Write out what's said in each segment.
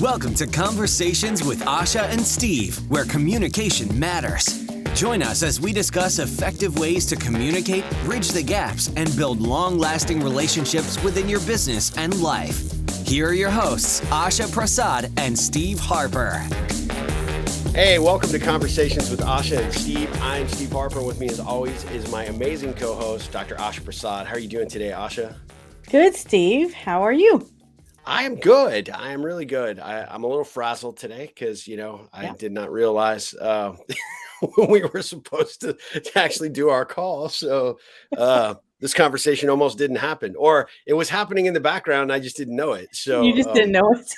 Welcome to Conversations with Asha and Steve, where communication matters. Join us as we discuss effective ways to communicate, bridge the gaps, and build long-lasting relationships within your business and life. Here are your hosts, Asha Prasad and Steve Harper. Hey, welcome to Conversations with Asha and Steve. I'm Steve Harper. With me, as always, is my amazing co-host, Dr. Asha Prasad. How are you doing today, Asha? Good, Steve. How are you? I am good. I am really good. I'm a little frazzled today because, I did not realize when we were supposed to actually do our call. So this conversation almost didn't happen, or it was happening in the background. And I just didn't know it. So You just didn't know it.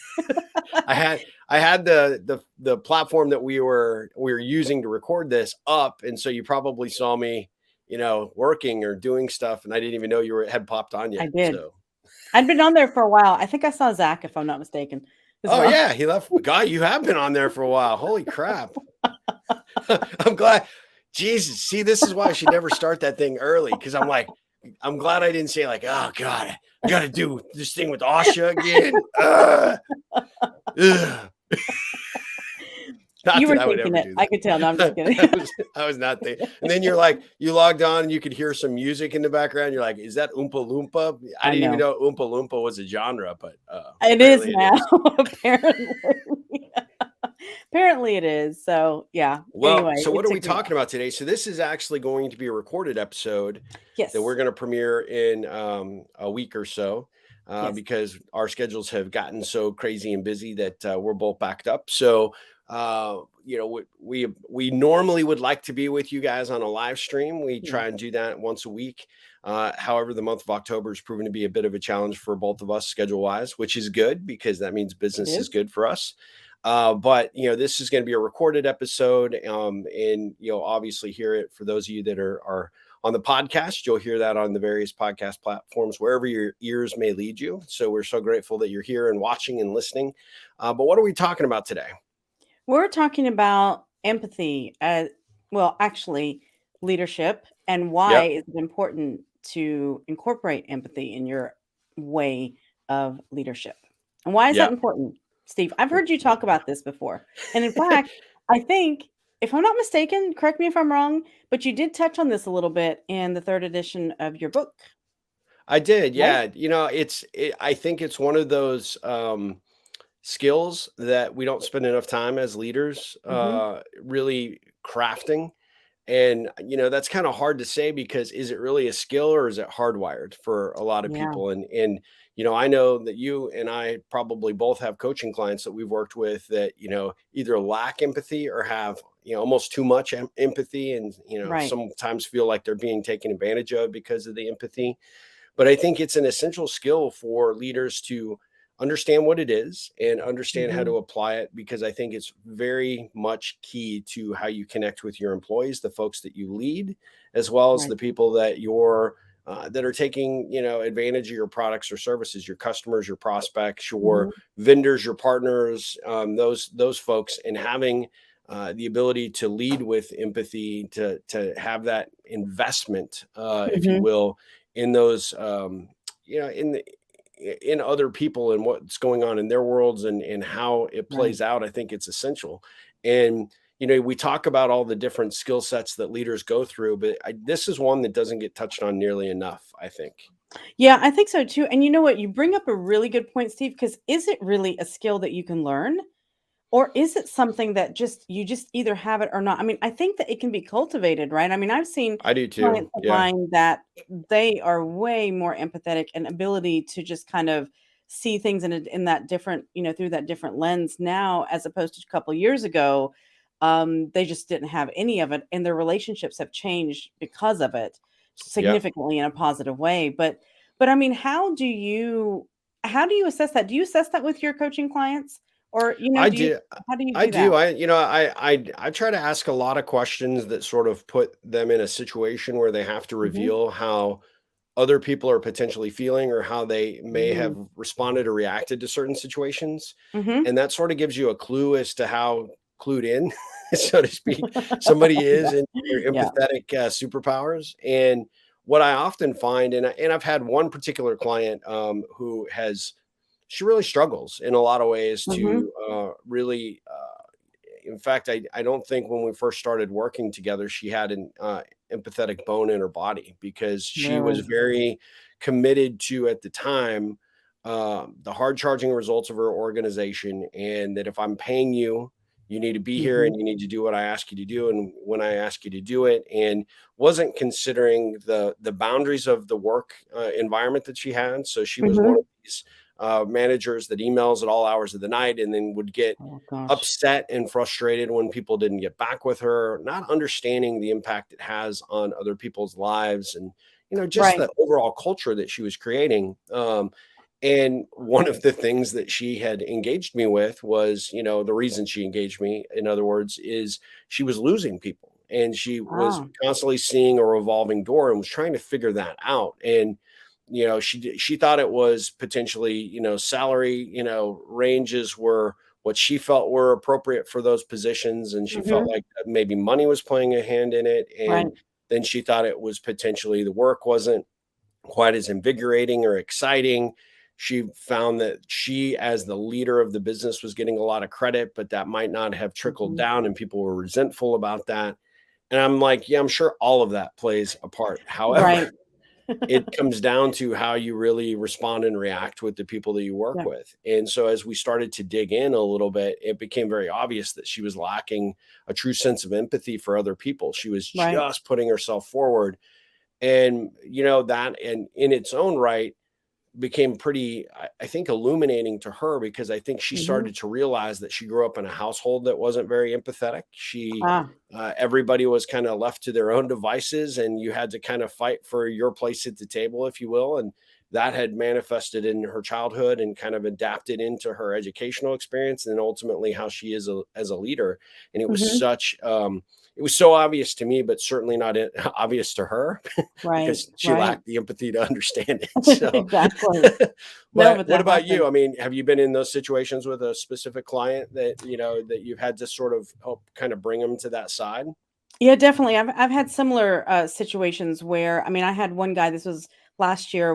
I had the platform that we were using to record this up, and so you probably saw me, working or doing stuff, and I didn't even know you had popped on yet. I did. So. I'd been on there for a while. I think I saw Zach, if I'm not mistaken. Yeah, he left. God, you have been on there for a while. Holy crap! I'm glad. Jesus, see, this is why I should never start that thing early, because I'm glad I didn't say oh God, I got to do this thing with Asha again. You were thinking it. I could tell. No, I'm just kidding. I was not thinking. And then you logged on and you could hear some music in the background. You're like, is that Oompa Loompa? I didn't even know Oompa Loompa was a genre, but it is now. Apparently it is. So yeah. Well, anyway, so what are we talking about today? So this is actually going to be a recorded episode that we're going to premiere in a week or so. Because our schedules have gotten so crazy and busy that we're both backed up. So, we normally would like to be with you guys on a live stream. We try and do that once a week. However, the month of October has proven to be a bit of a challenge for both of us schedule wise, which is good because that means business is good for us. But this is going to be a recorded episode, and obviously hear it for those of you that are on the podcast. You'll hear that on the various podcast platforms, wherever your ears may lead you. So we're so grateful that you're here and watching and listening. But what are we talking about today? We're talking about empathy, actually leadership, and why is it important to incorporate empathy in your way of leadership. And why is that important, Steve? I've heard you talk about this before. And in fact, I think, if I'm not mistaken, correct me if I'm wrong, but you did touch on this a little bit in the third edition of your book. I did. Yeah. Right? I think it's one of those skills that we don't spend enough time as leaders really crafting. And, that's kind of hard to say, because is it really a skill or is it hardwired for a lot of people? And I know that you and I probably both have coaching clients that we've worked with that, either lack empathy or have, almost too much empathy, and, sometimes feel like they're being taken advantage of because of the empathy. But I think it's an essential skill for leaders to understand what it is and understand how to apply it, because I think it's very much key to how you connect with your employees, the folks that you lead, as well as the people that that are taking, advantage of your products or services, your customers, your prospects, your vendors, your partners, those folks, and having the ability to lead with empathy, to have that investment, if you will, in those, in other people and what's going on in their worlds and how it plays out. I think it's essential. And, we talk about all the different skill sets that leaders go through, but this is one that doesn't get touched on nearly enough, I think. Yeah, I think so too. And you know what? You bring up a really good point, Steve, because is it really a skill that you can learn? Or is it something that you just either have it or not? I mean, I think that it can be cultivated, right? I mean, I've seen I do too. clients of mine that they are way more empathetic and ability to just kind of see things in that different, through that different lens now, as opposed to a couple of years ago. They just didn't have any of it, and their relationships have changed because of it significantly in a positive way. But I mean, how do you assess that? Do you assess that with your coaching clients? Or, I do. How do you do I do. that? I try to ask a lot of questions that sort of put them in a situation where they have to reveal how other people are potentially feeling, or how they may have responded or reacted to certain situations. And that sort of gives you a clue as to how clued in, so to speak, somebody is in their empathetic superpowers. And what I often find, and I've had one particular client who has she really struggles in a lot of ways Mhm. to really. In fact, I don't think when we first started working together, she had an empathetic bone in her body because she was Really? very committed to, at the time, the hard charging results of her organization. And that if I'm paying you, you need to be here and Mhm. you need to do what I ask you to do and when I ask you to do it. And wasn't considering the boundaries of the work environment that she had. So she was one Mhm. of these managers that emails at all hours of the night and then would get Oh gosh. upset and frustrated when people didn't get back with her, not understanding the impact it has on other people's lives and, just Right. the overall culture that she was creating. And one of the things that she had engaged me with was, the reason she engaged me, in other words, is she was losing people and she was Ah. constantly seeing a revolving door and was trying to figure that out. And she thought it was potentially, salary, ranges were what she felt were appropriate for those positions, and she felt Mhm. like maybe money was playing a hand in it. And Right. then she thought it was potentially the work wasn't quite as invigorating or exciting. She found that she, as the leader of the business, was getting a lot of credit, but that might not have trickled Mhm. down, and people were resentful about that. And I'm like, yeah, I'm sure all of that plays a part. However, Right. it comes down to how you really respond and react with the people that you work Yeah. with. And so as we started to dig in a little bit, it became very obvious that she was lacking a true sense of empathy for other people. She was Right. just putting herself forward. And, that and in its own right became pretty, I think, illuminating to her because I think she Mhm. started to realize that she grew up in a household that wasn't very empathetic. She Ah. Everybody was kind of left to their own devices, and you had to kind of fight for your place at the table, if you will. And that had manifested in her childhood and kind of adapted into her educational experience, and ultimately how she is as a leader. And it was Mhm. it was so obvious to me, but certainly not obvious to her Right. because she Right. lacked the empathy to understand it. So, Exactly. No, but but what that about you? happens. I mean, have you been in those situations with a specific client that, that you've had to sort of help kind of bring them to that side? Yeah, definitely. I've had similar situations where, I mean, I had one guy. This was last year.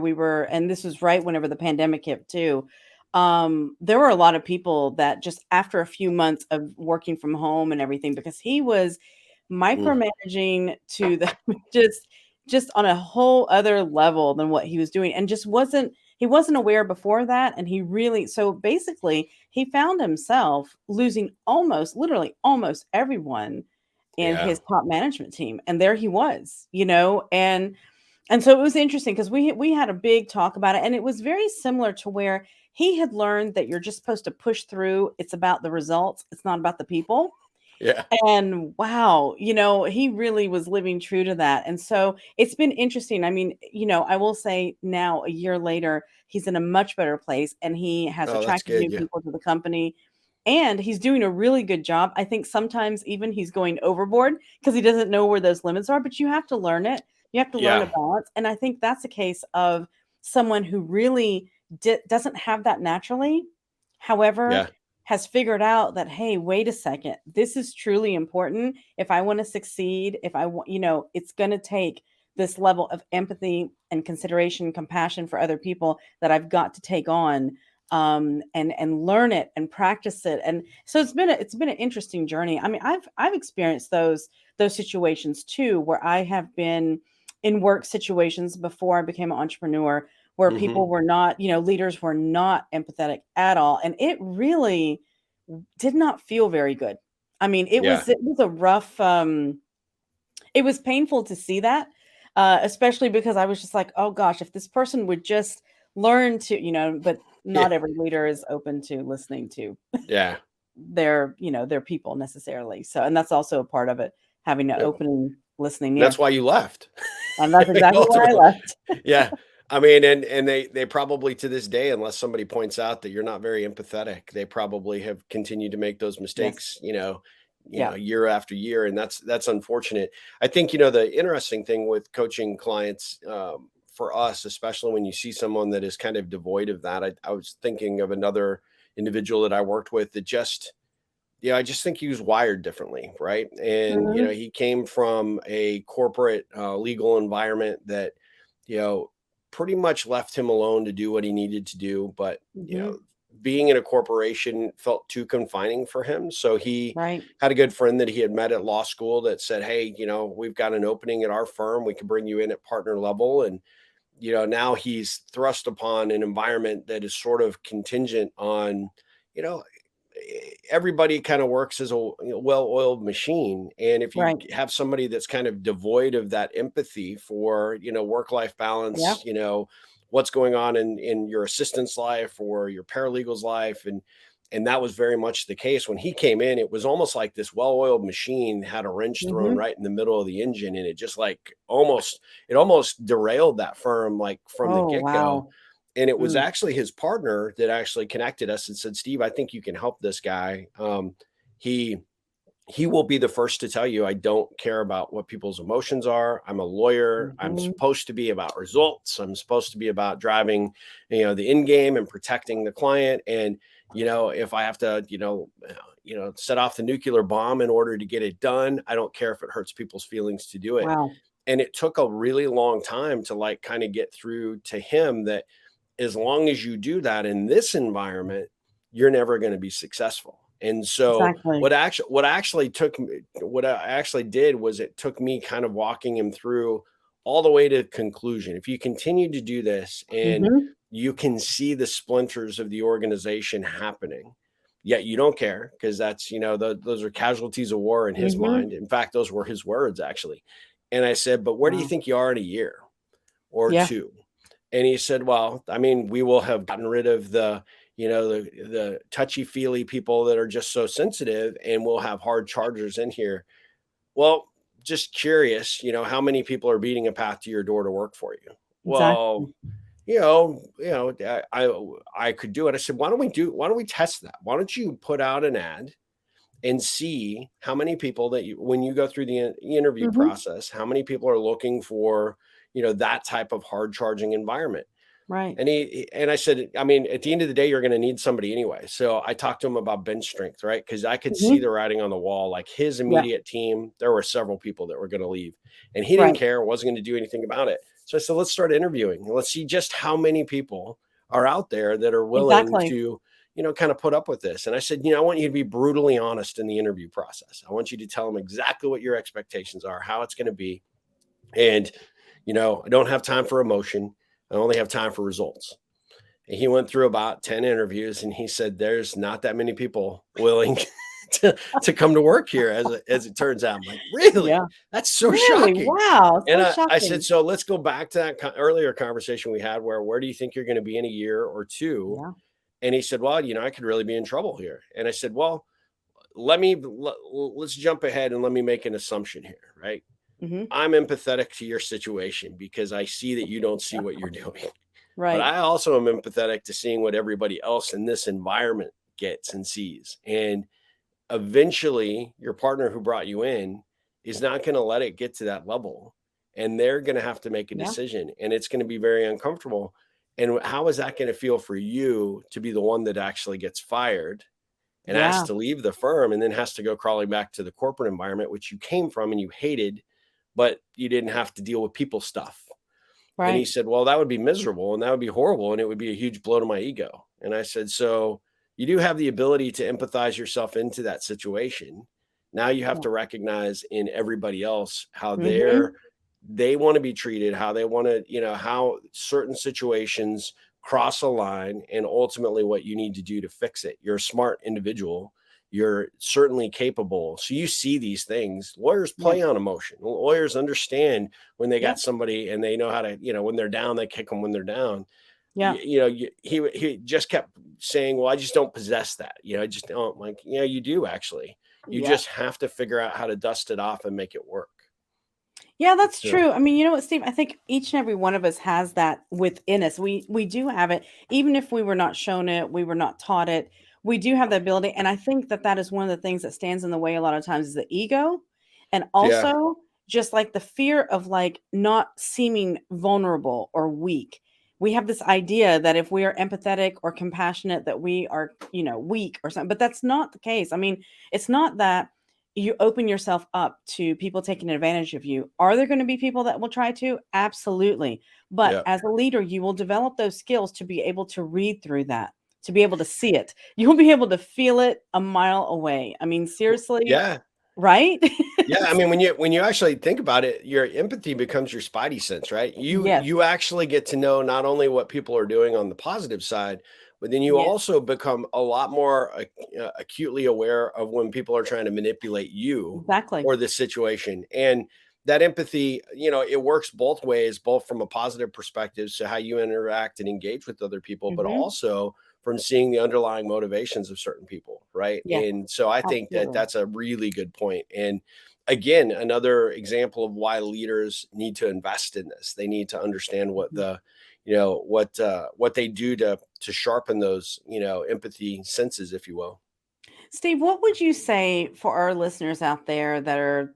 And this was right whenever the pandemic hit too. There were a lot of people that just after a few months of working from home and everything, because he was Mm, micromanaging to the just just on a whole other level than what he was doing, and just wasn't he wasn't aware before that, and he really so basically he found himself losing almost literally almost everyone in yeah. his top management team, and there he was, and so it was interesting because we had a big talk about it, and it was very similar to where he had learned that you're just supposed to push through. It's about the results. It's not about the people. Yeah. And wow, he really was living true to that. And so it's been interesting. I mean, I will say now, a year later, he's in a much better place and he has Oh, that's attracted new good. Yeah. people to the company. And he's doing a really good job. I think sometimes even he's going overboard because he doesn't know where those limits are, but you have to learn it. You have to learn a Yeah. balance. And I think that's a case of someone who really doesn't have that naturally. However, Yeah. has figured out that, hey, wait a second, this is truly important. If I want to succeed, if I want, it's going to take this level of empathy and consideration and compassion for other people that I've got to take on, and learn it and practice it. And so it's been an interesting journey. I mean, I've experienced those situations too, where I have been in work situations before I became an entrepreneur where Hmm. people were not, leaders were not empathetic at all. And it really did not feel very good. I mean, Yeah. it was a rough, it was painful to see that, especially because I was just like, oh gosh, if this person would just learn to, but Yeah. not every leader is open to listening to Yeah. their people necessarily. So, and that's also a part of it, having an Yeah. open listening That's ear. why you left. And that's I mean, exactly why I ultimately, left. yeah. I mean, and they probably to this day, unless somebody points out that you're not very empathetic, they probably have continued to make those Yes. mistakes, Yeah. year after year, and that's unfortunate. I think the interesting thing with coaching clients, for us, especially when you see someone that is kind of devoid of that. I was thinking of another individual that I worked with that just yeah, I just think he was wired differently, right? And Mhm. he came from a corporate legal environment that, you know, pretty much left him alone to do what he needed to do. But, Hmm. being in a corporation felt too confining for him. So he Right. had a good friend that he had met at law school that said, "Hey, we've got an opening at our firm. We can bring you in at partner level." And, now he's thrust upon an environment that is sort of contingent on, you know, everybody kind of works as a well-oiled machine, and if you Right. have somebody that's kind of devoid of that empathy for work-life Yeah. balance, what's going on in your assistant's life or your paralegal's life, and that was very much the case when he came in. It was almost like this well-oiled machine had a wrench thrown Hmm. right in the middle of the engine, and it just like almost derailed that firm like from the Oh, get-go. wow. And it was Mm. actually his partner that actually connected us and said, "Steve, I think you can help this guy. He he will be the first to tell you I don't care about what people's emotions are. I'm a lawyer. I'm Hmm. supposed to be about results. I'm supposed to be about driving, the end game and protecting the client. And if I have to, set off the nuclear bomb in order to get it done, I don't care if it hurts people's feelings to do it." Wow. And it took a really long time to like kind of get through to him that as long as you do that in this environment, you're never going to be successful. And so Exactly. what I actually did was it took me kind of walking him through all the way to conclusion. If you continue to do this and Hmm. you can see the splinters of the organization happening, yet you don't care because that's, those are casualties of war in his Hmm. mind. In fact, those were his words actually. And I said, "But where do you Wow. think you are in a year or Yeah. two?" And he said, "Well, I mean, we will have gotten rid of the touchy-feely people that are just so sensitive, and we'll have hard chargers in here." Well, just curious, how many people are beating a path to your door to work for you? Well, Exactly. I could do it. I said, why don't we test that? Why don't you put out an ad and see how many people that when you go through the interview Hmm. process, how many people are looking for, that type of hard charging environment. Right. And I said, I mean, at the end of the day, you're going to need somebody anyway. So I talked to him about bench strength, right? Because I could see Hmm. the writing on the wall. Like his Yeah. immediate team, there were several people that were going to leave, and he didn't Right. care, wasn't going to do anything about it. So I said, let's start interviewing. Let's see just how many people are out there that are willing Exactly. to, kind of put up with this. And I said, I want you to be brutally honest in the interview process. I want you to tell them exactly what your expectations are, how it's going to be. And, I don't have time for emotion. I only have time for results. And he went through about 10 interviews and he said, "There's not that many people willing to come to work here as it turns out." I'm like, "Really? Yeah. That's so Really? shocking." Wow. And So I said, shocking. "So let's go back to that earlier conversation we had where do you think you're going to be in a year or two?" Yeah. And he said, "Well, I could really be in trouble here." And I said, "Well, let's jump ahead and let me make an assumption here, right? Hmm. I'm empathetic to your situation because I see that you don't see what you're doing. But Right. I also am empathetic to seeing what everybody else in this environment gets and sees. And eventually, your partner who brought you in is not going to let it get to that level. And they're going to have to make a Yeah. decision. And it's going to be very uncomfortable. And how is that going to feel for you to be the one that actually gets fired and has Yeah. to leave the firm and then has to go crawling back to the corporate environment, which you came from and you hated, but you didn't have to deal with people stuff? And he Right. said, "Well, that would be miserable and that would be horrible and it would be a huge blow to my ego." And I said, "So you do have the ability to empathize yourself into that situation. Now you have Yeah. to recognize in everybody else how Hmm. they want to be treated, how they want to, how certain situations cross a line and ultimately what you need to do to fix it. You're a smart individual. You're certainly capable. So you see these things. Lawyers play Right. on emotion. Lawyers understand when they Yeah. got somebody and they know how to, when they're down, they kick them when they're down. Yeah. He just kept saying, "Well, I just don't possess that. I just don't." Like, you do actually. You Yeah. just have to figure out how to dust it off and make it work. Yeah, that's So, true. I mean, you know what, Steve? I think each and every one of us has that within us. We do have it, even if we were not shown it, we were not taught it. We do have the ability, and I think that that is one of the things that stands in the way a lot of times is the ego, and yeah, also just like the fear of like not seeming vulnerable or weak. We have this idea that if we are empathetic or compassionate, that we are, weak or something. But that's not the case. I mean, it's not that you open yourself up to people taking advantage of you. Are there going to be people that will try to? Absolutely. But Yeah. as a leader, you will develop those skills to be able to read through that, to be able to see it. You'll be able to feel it a mile away. I mean, seriously, Yeah. right? Yeah, I mean, when you actually think about it, your empathy becomes your spidey sense, right? Yes. You actually get to know not only what people are doing on the positive side, but then you Yes. also become a lot more acutely aware of when people are trying to manipulate you Exactly. or the situation. And that empathy, it works both ways, both from a positive perspective, so how you interact and engage with other people, but Hmm. also from seeing the underlying motivations of certain people, right? Yes. And so I think that Absolutely. that's a really good point. And again, another example of why leaders need to invest in this. They need to understand what Mhm. what they do to sharpen those, empathy senses, if you will. Steve, what would you say for our listeners out there that are,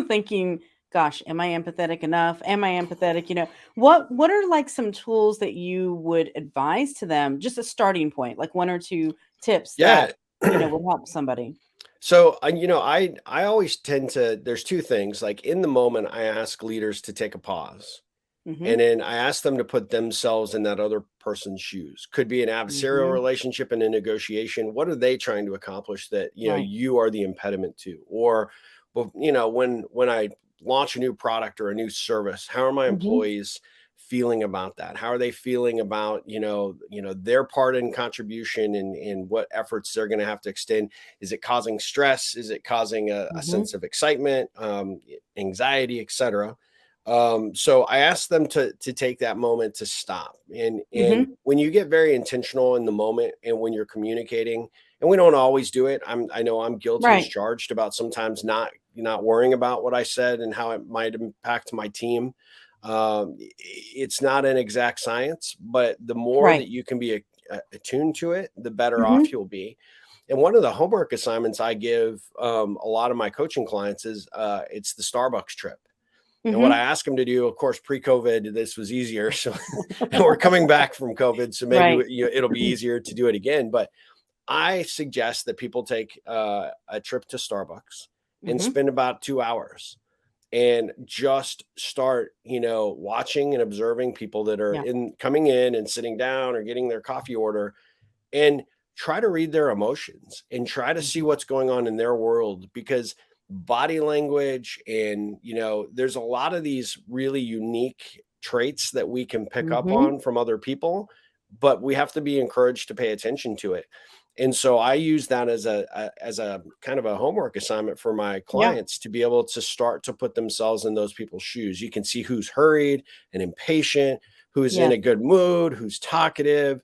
thinking, gosh, am I empathetic enough? Am I empathetic? What are like some tools that you would advise to them? Just a starting point, like one or two tips that, Yeah. would help somebody. So, I always tend to, there's two things. Like in the moment, I ask leaders to take a pause. And Mhm. then I ask them to put themselves in that other person's shoes. Could be an adversarial Mhm. relationship in a negotiation. What are they trying to accomplish that, Right. you are the impediment to? Or, well, when I launch a new product or a new service, how are my Mhm. employees feeling about that? How are they feeling about, their part in contribution and what efforts they're going to have to extend? Is it causing stress? Is it causing a Mhm. sense of excitement, anxiety, etc.? So I asked them to take that moment to stop. And Mhm. when you get very intentional in the moment and when you're communicating, and we don't always do it. I know I'm guilty as Right. charged about sometimes not worrying about what I said and how it might impact my team. It's not an exact science, but the more Right. that you can be attuned to it, the better off Mhm. you'll be. And one of the homework assignments I give a lot of my coaching clients is it's the Starbucks trip. And what I Mhm. asked them to do, of course, pre-COVID, this was easier. So, and we're coming back from COVID, so maybe Right. it'll be easier to do it again. But I suggest that people take a trip to Starbucks and Mhm. spend about 2 hours and just start, watching and observing people that are Yeah. in coming in and sitting down or getting their coffee order, and try to read their emotions and try to see Mhm. what's going on in their world, because body language and there's a lot of these really unique traits that we can pick up Mhm. on from other people, but we have to be encouraged to pay attention to it. And so I use that as a kind of a homework assignment for my Yeah. clients to be able to start to put themselves in those people's shoes. You can see who's hurried and impatient, who's in Yes. a good mood, who's talkative,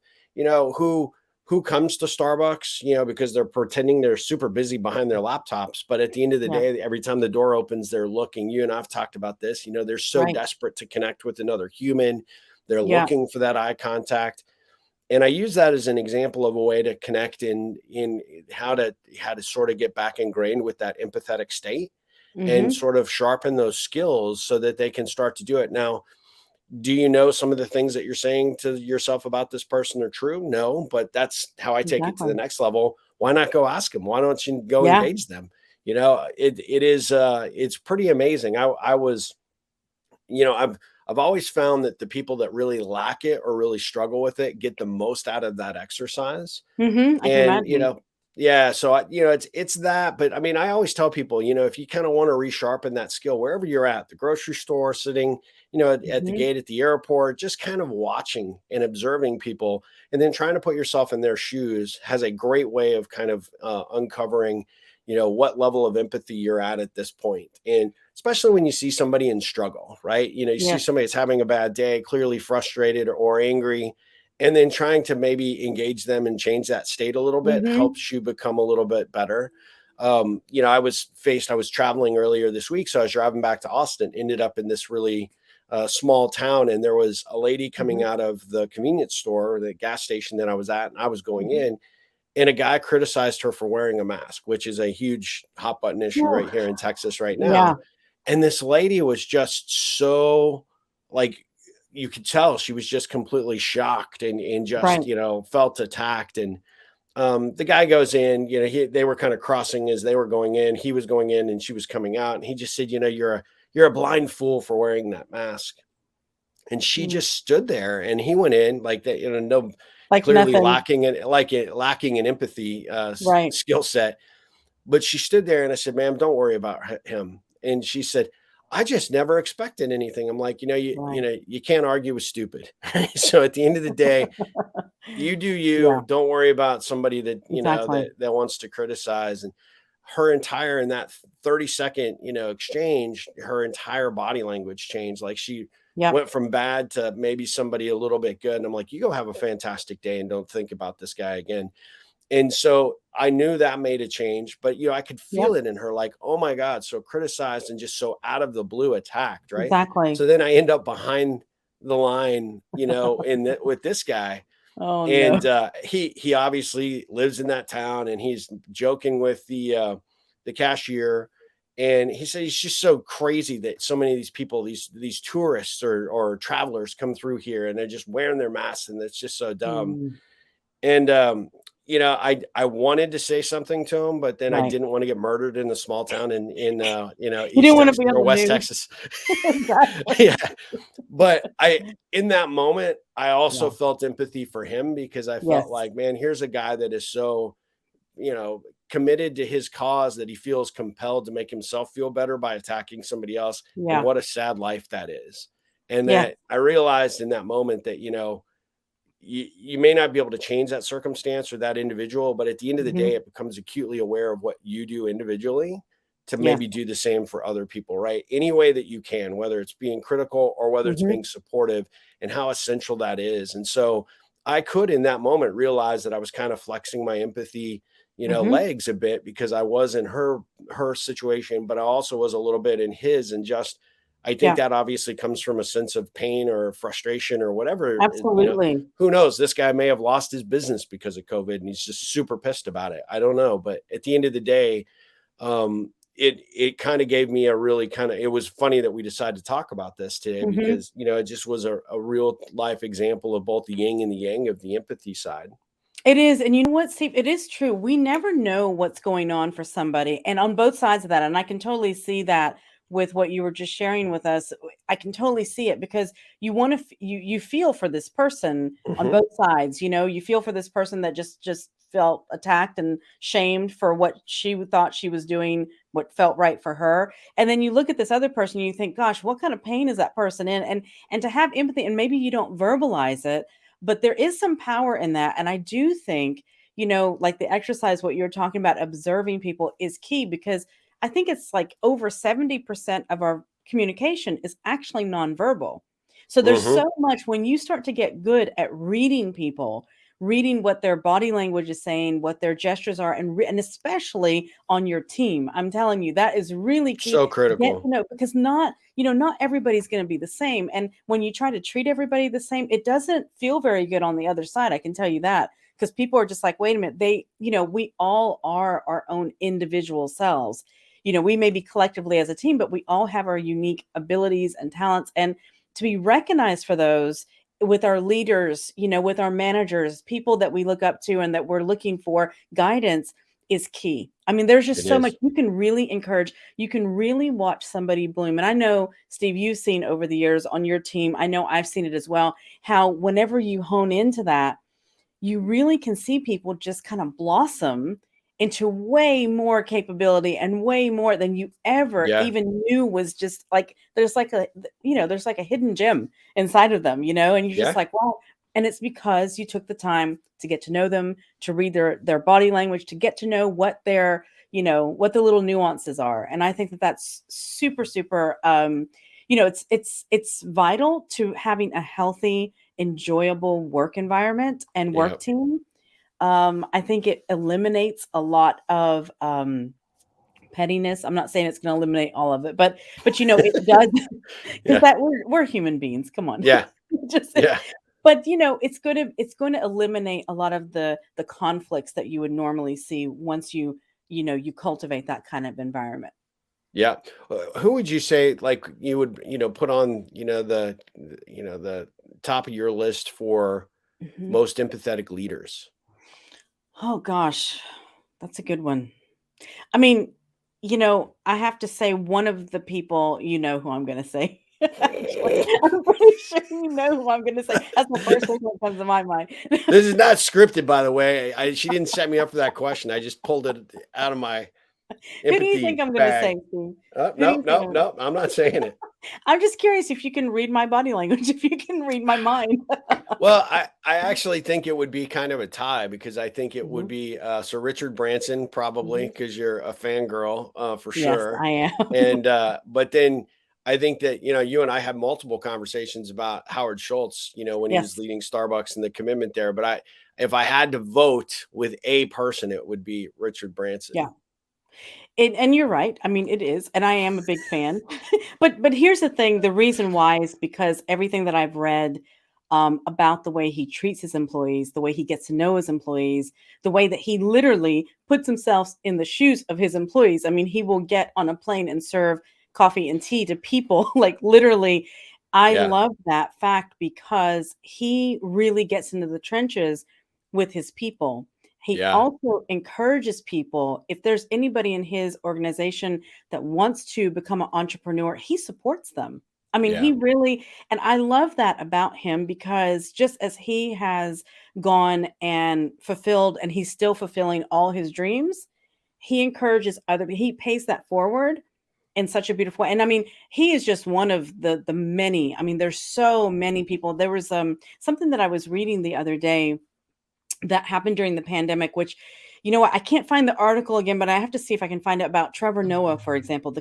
who comes to Starbucks, because they're pretending they're super busy behind their laptops. But at the end of the Yeah. day, every time the door opens, they're looking. You and I've talked about this. They're so Right. desperate to connect with another human. They're Yeah. looking for that eye contact. And I use that as an example of a way to connect in how to sort of get back ingrained with that empathetic state and Mhm. sort of sharpen those skills so that they can start to do it. Now, do you know some of the things that you're saying to yourself about this person are true? No, but that's how I take it to the Exactly. next level. Why not go ask them? Why don't you go Yeah. engage them? It's pretty amazing. I was, I've always found that the people that really lack it or really struggle with it get the most out of that exercise. Mhm. I can And, imagine. yeah, so it's that, but I mean, I always tell people, if you kind of want to resharpen that skill wherever you're at, the grocery store, sitting, at the Mhm. gate at the airport, just kind of watching and observing people and then trying to put yourself in their shoes has a great way of kind of uncovering, what level of empathy you're at this point. And especially when you see somebody in struggle, right? You see Yes. somebody that's having a bad day, clearly frustrated or angry, and then trying to maybe engage them and change that state a little bit Mhm. helps you become a little bit better. I was traveling earlier this week, so I was driving back to Austin, ended up in this really small town, and there was a lady coming Mhm. out of the convenience store, the gas station that I was at, and I was going Mhm. in, and a guy criticized her for wearing a mask, which is a huge hot button issue Whew. right here in Texas right Yeah. now. And this lady was just so, like, you could tell she was just completely shocked and just, Right. felt attacked. The guy goes in, they were kind of crossing as they were going in. He was going in and she was coming out. And he just said, you're a blind fool for wearing that mask. And she Mm. just stood there and he went in like that, no, Like clearly nothing. lacking an empathy Right. skill set. But she stood there and I said, ma'am, don't worry about him. And she said, I just never expected anything. I'm like, Right. you can't argue with stupid. So at the end of the day, you do Yeah, you. Don't worry about somebody that, exactly. that wants to criticize. And her entire in that 30-second, exchange, her entire body language changed. Like she Yep. went from bad to maybe somebody a little bit good. And I'm like, you go have a fantastic day and don't think about this guy again. And so I knew that made a change, but I could Yep. feel it in her like, oh my God, so criticized and just so out of the blue attacked, right? Exactly. So then I end up behind the line, with this guy. Oh, And no. he obviously lives in that town and he's joking with the cashier. And he said he's just so crazy that so many of these people, these tourists or travelers come through here and they're just wearing their masks and it's just so dumb. Mm, And I wanted to say something to him, but then I right. didn't want to get murdered in a small town in You East didn't wanna Texas be on or the West news. Texas. Exactly. Yeah. But in that moment, I also Yeah. felt empathy for him because I felt Yes. like, man, here's a guy that is so, committed to his cause that he feels compelled to make himself feel better by attacking somebody else. And Yeah. what a sad life that is. And Yeah. that I realized in that moment that, you may not be able to change that circumstance or that individual, but at the end of the Mhm. day, it becomes acutely aware of what you do individually to Yes. maybe do the same for other people, right? Any way that you can, whether it's being critical or whether it's Mhm. being supportive, and how essential that is. And so I could, in that moment, realize that I was kind of flexing my empathy, Mhm. legs a bit because I was in her situation, but I also was a little bit in his, and just I think Yeah. that obviously comes from a sense of pain or frustration or whatever. Absolutely. Who knows? This guy may have lost his business because of COVID and he's just super pissed about it. I don't know. But at the end of the day, it kind of gave me a really it was funny that we decided to talk about this today Mhm. because, it just was a real life example of both the yin and the yang of the empathy side. It is, and you know what, Steve? It is true. We never know what's going on for somebody, and on both sides of that, and I can totally see that with what you were just sharing with us. I can totally see it because you want to you feel for this person on Hmm. both sides. You feel for this person that just felt attacked and shamed for what she thought she was doing, what felt right for her. And then you look at this other person and you think, gosh, what kind of pain is that person in? And to have empathy, and maybe you don't verbalize it, but there is some power in that. And I do think, like the exercise, what you're talking about, observing people is key because I think it's like over 70% of our communication is actually nonverbal. So there's Hmm. so much when you start to get good at reading people, reading what their body language is saying, what their gestures are, and especially on your team. I'm telling you, that is really key So to get to critical. know because not everybody's going to be the same. And when you try to treat everybody the same, it doesn't feel very good on the other side. I can tell you that because people are just like, wait a minute, we all are our own individual selves. We may be collectively as a team, but we all have our unique abilities and talents. And to be recognized for those with our leaders, with our managers, people that we look up to and that we're looking for guidance is key. I mean, there's It just so much is. you can really encourage. You can really watch somebody bloom. And I know, Steve, you've seen over the years on your team, I know I've seen it as well, how whenever you hone into that, you really can see people just kind of blossom into way more capability and way more than you ever Yeah. even knew was just like there's like a hidden gem inside of them, and you're just Yeah. like, wow. And it's because you took the time to get to know them, to read their body language, to get to know what their what the little nuances are. And I think that that's super super it's vital to having a healthy, enjoyable work environment and Yeah. work team. I think it eliminates a lot of pettiness. I'm not saying it's going to eliminate all of it, but it does because Yeah. that we're human beings. Come on, Yeah. just Yeah. but it's going to eliminate a lot of the conflicts that you would normally see once you cultivate that kind of environment. Yeah. Who would you say like you would, put on, the top of your list for Mhm. most empathetic leaders? Oh gosh, that's a good one. I mean, I have to say one of the people, you know who I'm gonna say. Actually, I'm pretty sure you know who I'm gonna say. That's the first thing that comes to my mind. This is not scripted, by the way. She didn't set me up for that question. I just pulled it out of my Who do you think empathy I'm gonna say, bag. Steve? Who do Nope, you think nope, I'm nope. I'm not saying it. I'm just curious if you can read my body language, if you can read my mind. Well, I actually think it would be kind of a tie because I think it would Mhm, be Sir Richard Branson probably mhm. because you're a fangirl for Yes, sure, I am. and but then I think that you and I had multiple conversations about Howard Schultz, when he was Yes. leading Starbucks and the commitment there. But if I had to vote with a person, it would be Richard Branson. Yeah. And you're right. I mean, it is, and I am a big fan. But here's the thing, the reason why is because everything that I've read, about the way he treats his employees, the way he gets to know his employees, the way that he literally puts himself in the shoes of his employees. I mean, he will get on a plane and serve coffee and tea to people, like, literally. I Yeah, love that fact because he really gets into the trenches with his people. He yeah, also encourages people. If there's anybody in his organization that wants to become an entrepreneur, he supports them. I mean, yeah, he really, and I love that about him because just as he has gone and fulfilled, and he's still fulfilling all his dreams, he encourages he pays that forward in such a beautiful way. And I mean, he is just one of the many. I mean, there's so many people. There was something that I was reading the other day that happened during the pandemic, which, you know what, I can't find the article again, but I have to see if I can find it about Trevor Noah, for example,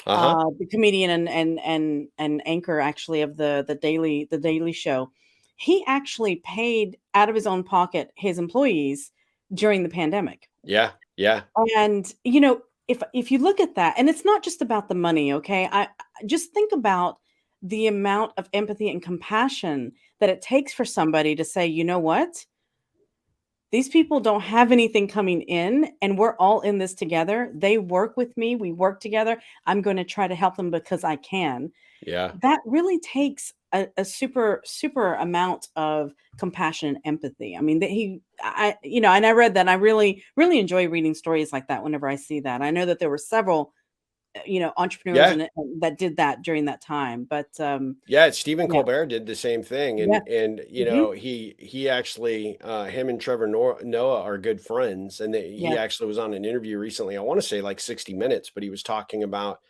uh-huh, the comedian and anchor actually of the Daily Show. He actually paid out of his own pocket his employees during the pandemic. yeah, yeah, And if you look at that, and it's not just about the money, okay? I just think about the amount of empathy and compassion that it takes for somebody to say, you know what? These people don't have anything coming in, and we're all in this together. They work with me, we work together. I'm gonna try to help them because I can. yeah. That really takes a super, super amount of compassion and empathy. I mean, that and I read that, and I really, really enjoy reading stories like that whenever I see that. I know that there were several, entrepreneurs Yeah, in it that did that during that time, but, yeah, Stephen yeah, Colbert did the same thing, yeah, and mhm, he actually him and Trevor Noah are good friends, and he yes, actually was on an interview recently. I want to say like 60 Minutes, but he was talking about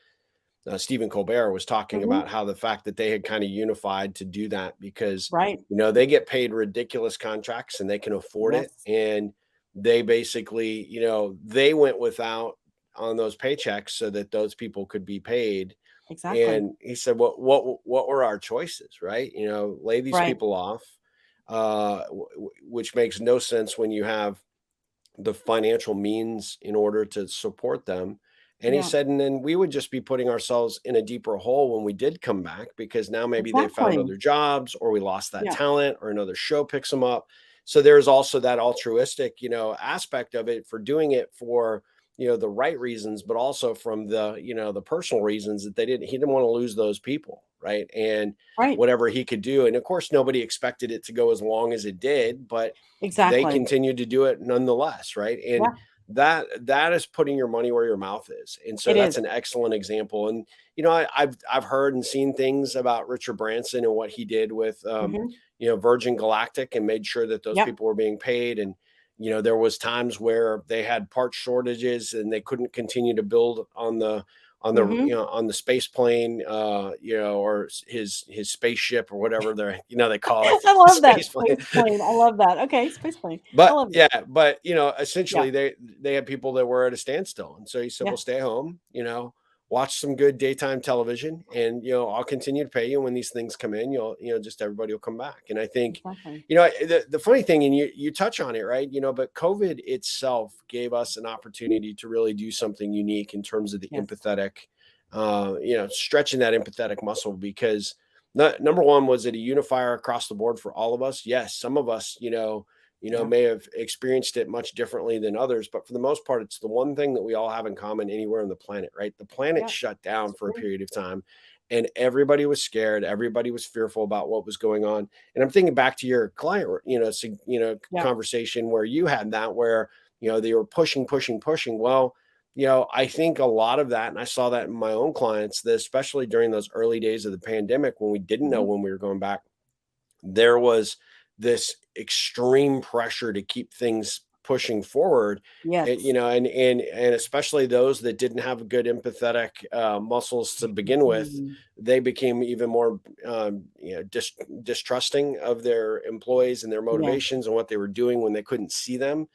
Stephen Colbert was talking mhm, about how the fact that they had kind of unified to do that because right, they get paid ridiculous contracts and they can afford it, yes, and they basically they went without on those paychecks so that those people could be paid. exactly, And he said, what were our choices, right? Lay these right, people off, which makes no sense when you have the financial means in order to support them. And he yeah, said, and then we would just be putting ourselves in a deeper hole when we did come back because now maybe they found exactly, other jobs or we lost that yeah, talent or another show picks them up. So there's also that altruistic, aspect of it for doing it for, the right reasons, but also from the personal reasons that he didn't want to lose those people. Right. And right, whatever he could do. And of course, nobody expected it to go as long as it did, but they exactly, continued to do it nonetheless, right? And yeah, that is putting your money where your mouth is. And so it that's is, an excellent example. And I've heard and seen things about Richard Branson and what he did with mhm, Virgin Galactic and made sure that those yep, people were being paid. And there was times where they had part shortages and they couldn't continue to build mhm. on the space plane, or his spaceship or whatever they call it, I the love that space plane. space plane, I love that. Okay, space plane. I But love it. yeah, but Yeah, essentially they had people that were at a standstill. And so he said, yeah, well, stay home, watch some good daytime television, and I'll continue to pay you when these things come in. You'll, just everybody will come back. And I think, exactly. the funny thing, and you touch on it, right? But COVID itself gave us an opportunity to really do something unique in terms of the Yes, empathetic, stretching that empathetic muscle because number one, was it a unifier across the board for all of us? Yes. Some of us, yeah, may have experienced it much differently than others, but for the most part, it's the one thing that we all have in common anywhere on the planet, right? The planet yeah, shut down it's for a true. period of time. and everybody was scared. Everybody was fearful about what was going on. And I'm thinking back to your client, Yeah. conversation where you had that, where, they were pushing, pushing, pushing. Well, I think a lot of that, and I saw that in my own clients, that especially during those early days of the pandemic, when we didn't know Mhm. when we were going back, there was this extreme pressure to keep things pushing forward. Yes. And especially those that didn't have good empathetic muscles to begin with, Mhm. they became even more distrusting of their employees and their Yeah. motivations and what they were doing when they couldn't see them.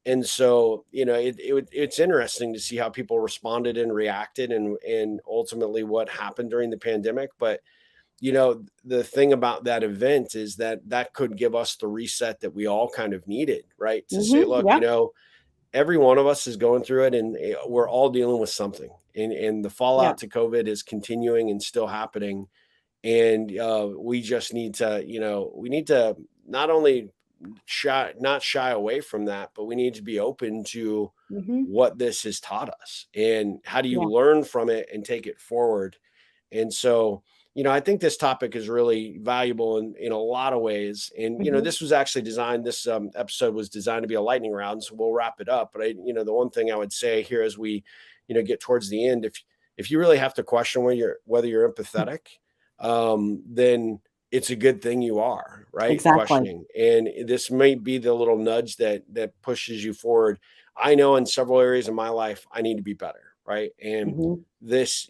And so, it's interesting to see how people responded and reacted, and ultimately what happened during the pandemic. But the thing about that event is that that could give us the reset that we all kind of needed, right? To say, Mhm. look, Yeah. every one of us is going through it, and we're all dealing with something. And the Yeah. fallout to COVID is continuing and still happening. And we just need to, we need to not only not shy away from that, but we need to be open to Mhm. what this has taught us and how do you Yeah. learn from it and take it forward. And so, I think this topic is really valuable in a lot of ways. And, Mhm. this was actually designed, this episode was designed to be a lightning round. So we'll wrap it up. But the one thing I would say here as we, get towards the end, if you really have to question whether you're empathetic, then it's a good thing you are, right? Exactly. Questioning. And this may be the little nudge that pushes you forward. I know in several areas of my life, I need to be better, right? And Mhm. this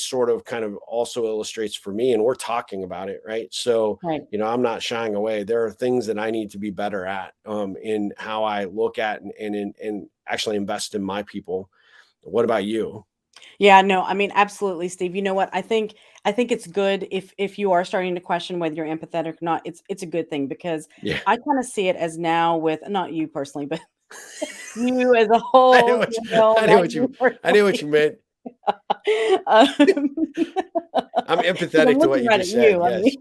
sort of kind of also illustrates for me, and we're talking about it, right? So, Right. I'm not shying away. There are things that I need to be better at, in how I look at and actually invest in my people. What about you? Yeah, no, I mean, absolutely, Steve. You know what? I think it's good if you are starting to question whether you're empathetic or not. It's a good thing because Yeah. I kind of see it as now with not you personally, but you as a I know whole, what you, I know not what you you I know what personally. you meant. Um, I'm 'cause I'm empathetic to what looking you right at just said. you. I Yes. mean,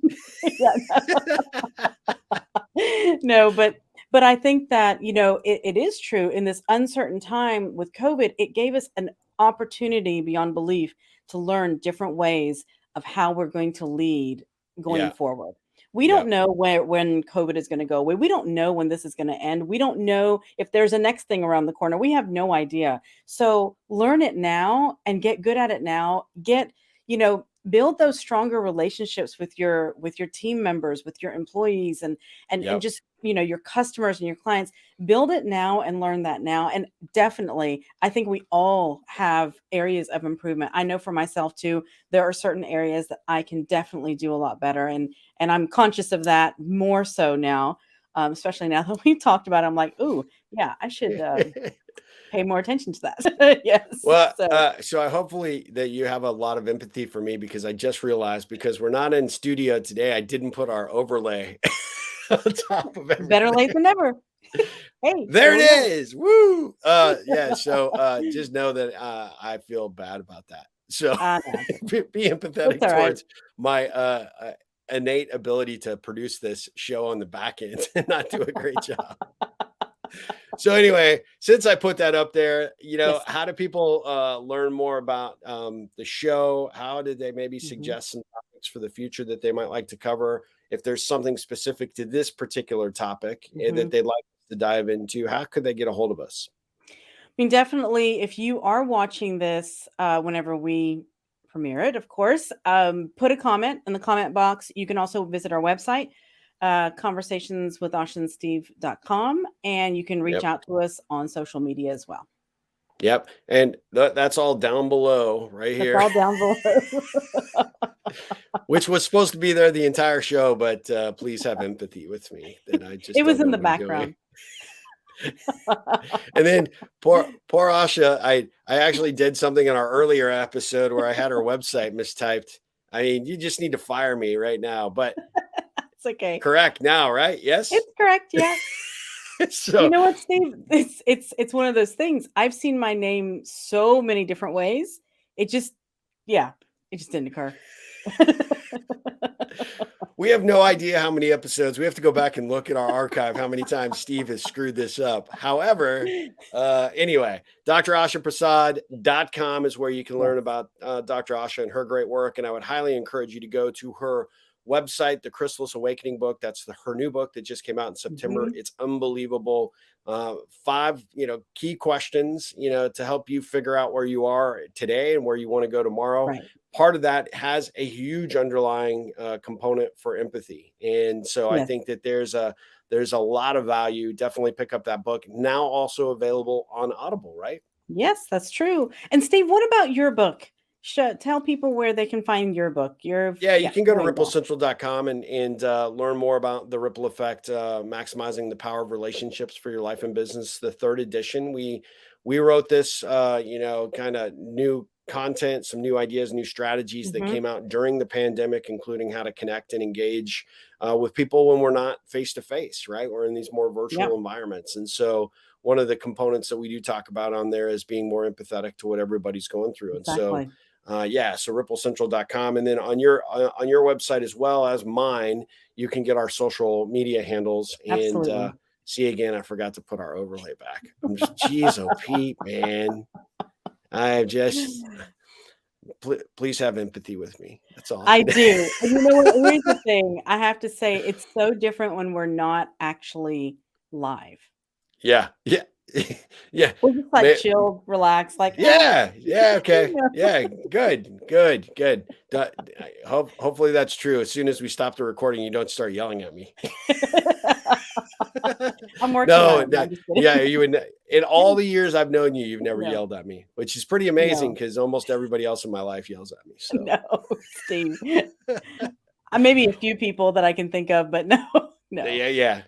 yeah, no, but I think that, it is true in this uncertain time with COVID, it gave us an opportunity beyond belief to learn different ways of how we're going to lead going Yeah. forward. We don't Yeah. know when COVID is going to go away. We don't know when this is going to end. We don't know if there's a next thing around the corner. We have no idea. So learn it now and get good at it now. Build those stronger relationships with your team members, with your employees, and Yep. just your customers and your clients. Build it now and learn that now. And definitely, I think we all have areas of improvement. I know for myself too, there are certain areas that I can definitely do a lot better, and I'm conscious of that more so now, especially now that we've talked about it. I'm like, ooh, yeah, I should pay more attention to that. Yes. Well, So so I hopefully that you have a lot of empathy for me, because I just realized, because we're not in studio today, I didn't put our overlay on top of better late everything. than never. Hey, There there it we go. is. Woo! Yeah, so just know that I feel bad about that. So I know. be It's empathetic all right. towards my innate ability to produce this show on the back end and not do a great job. So anyway, since I put that up there, Yes. how do people learn more about the show? How did they maybe Mhm. suggest some topics for the future that they might like to cover? If there's something specific to this particular topic that Mhm. they'd like to dive into, how could they get a hold of us? I mean, definitely, if you are watching this, whenever we premiere it, of course, put a comment in the comment box. You can also visit our website, conversationswithashansteve.com, and you can reach Yep. out to us on social media as well. Yep. And that's all down below right That's here, all down below. which was supposed to be there the entire show, but please have empathy with me that I It just was don't in know the what I'm doing. background. And then poor Asha, I actually did something in our earlier episode where I had her website mistyped. I mean, you just need to fire me right now, but It's okay. correct now, right? Yes. It's correct, yeah. You So know what, Steve? It's one of those things. I've seen my name so many different ways. It just yeah, it just didn't occur. We have no idea how many episodes. We have to go back and look at our archive, how many times Steve has screwed this up. However, anyway, drashaprasad.com is where you can learn about Dr. Asha and her great work. And I would highly encourage you to go to her website, the Chrysalis Awakening book. That's her new book that just came out in September. It's unbelievable. 5, key questions, to help you figure out where you are today and where you want to go tomorrow. Right. Part of that has a huge underlying component for empathy. And so I think that there's a lot of value. Definitely pick up that book, now also available on Audible, right? Yes, that's true. And Steve, what about your book? Tell people where they can find your book. You can go to ripplecentral.com and learn more about the ripple effect, maximizing the power of relationships for your life and business. The 3rd edition, we wrote this, kind of new content, some new ideas, new strategies that came out during the pandemic, including how to connect and engage with people when we're not face to face, right? We're in these more virtual environments. And so one of the components that we do talk about on there is being more empathetic to what everybody's going through. Exactly. And so ripplecentral.com. And then on your website, as well as mine, you can get our social media handles. Absolutely. And see, again, I forgot to put our overlay back. I'm just, geez, oh, Pete, man. I just, please have empathy with me. That's all. I do. And you know what? Here's the thing. I have to say, it's so different when we're not actually live. Yeah. We're just like chilled, relaxed, like okay, yeah, good. Hopefully that's true. As soon as we stop the recording, you don't start yelling at me. I'm working on it. You would. In all the years I've known you, you've never yelled at me, which is pretty amazing because almost everybody else in my life yells at me. So. No, Steve. Maybe a few people that I can think of, but no. No. Yeah.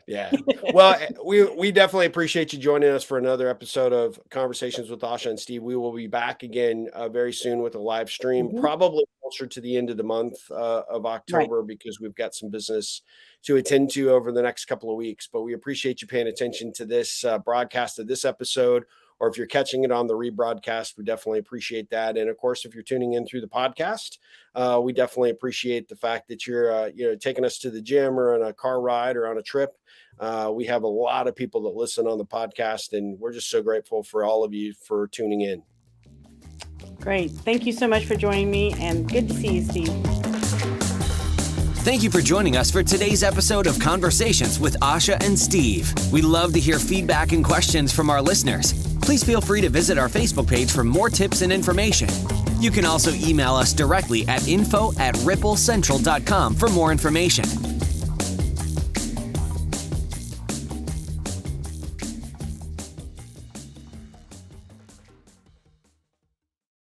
Well, we definitely appreciate you joining us for another episode of Conversations with Asha and Steve. We will be back again very soon with a live stream, probably closer to the end of the month of October, because we've got some business to attend to over the next couple of weeks. But we appreciate you paying attention to this broadcast of this episode, or if you're catching it on the rebroadcast, we definitely appreciate that. And of course, if you're tuning in through the podcast, we definitely appreciate the fact that you're, taking us to the gym or on a car ride or on a trip. We have a lot of people that listen on the podcast, and we're just so grateful for all of you for tuning in. Great. Thank you so much for joining me, and good to see you, Steve. Thank you for joining us for today's episode of Conversations with Asha and Steve. We love to hear feedback and questions from our listeners. Please feel free to visit our Facebook page for more tips and information. You can also email us directly at info@ripplecentral.com for more information.